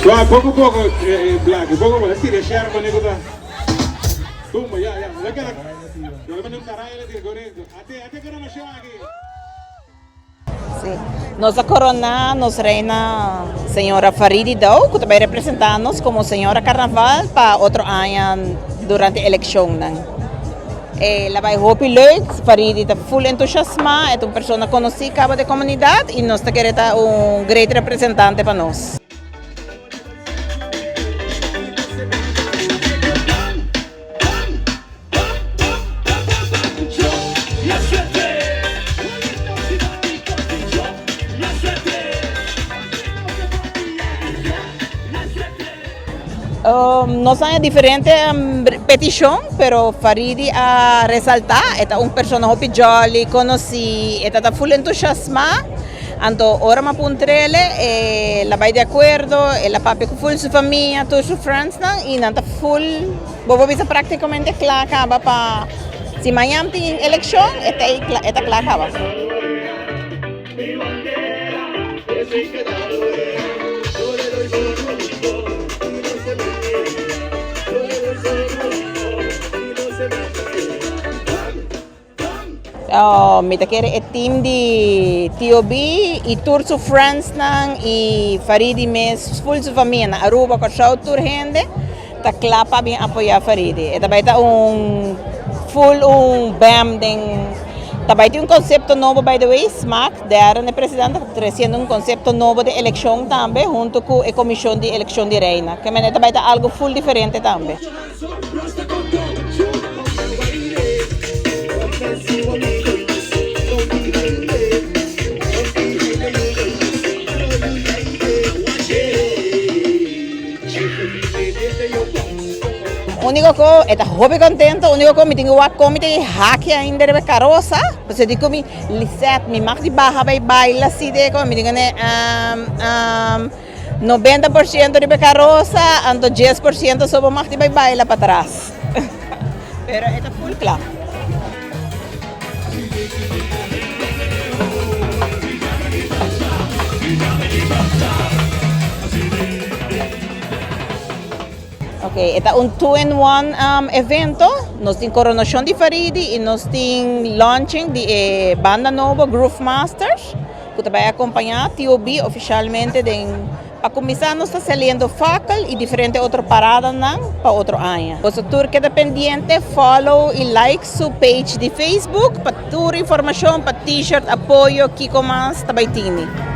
Wah, poco, black, poco, así de share con eso. Tumba, ya. Yo le mando un carajo y le digo, ate que no me lleva aquí. Sí. Nos corona, nos reina señora Faridi Daw, que também representa-nos como señora carnaval para outro ano durante a eleição. Ela vai hopi leuk, Faridi está full entusiasma, é uma pessoa conhecida da comunidade e nós queremos great representante para nós. Nós temos diferente petição, pero Faridi a resaltar, é uma pessoa hopi jolly, conhecida, está full entusiasma, então ora ma puntrele, ela vai de acordo, ela papi com full sua família, todos os friends e nanta full, bobo bisa praticamente claro acaba para se amanhã tem eleição, é claro acaba. Mita kere é team de TOB e tour su friends nang e Faridi mes full su família na Aruba com show tour gente tá clapa bem apoiar Faridi. E também tá full bam ding. Também tem conceito novo by the way, SMAC, da presidente trazendo conceito novo de eleição também junto com a comissão de eleição de reina. Que também tá algo full diferente também. Único que está muito contente, único que me tenho a comida hack ainda de caroça, porque digo me lisset, me mag de barra vai baila assim de como me digo né 90% de caroça, ando 10% só mag de vai baila para trás. Pero está full claro. Okay, esta un 2-in-1 evento. Nós temos coronação de Faridi e nós temos launching de banda nova Groove Masters, que vai acompanhar TOB oficialmente para começar nós está saindo facel e diferente outra parada para outro ano. Você tour que dependente follow e like sua page de Facebook para tour informação para t-shirt apoio Kiko Mas também tem.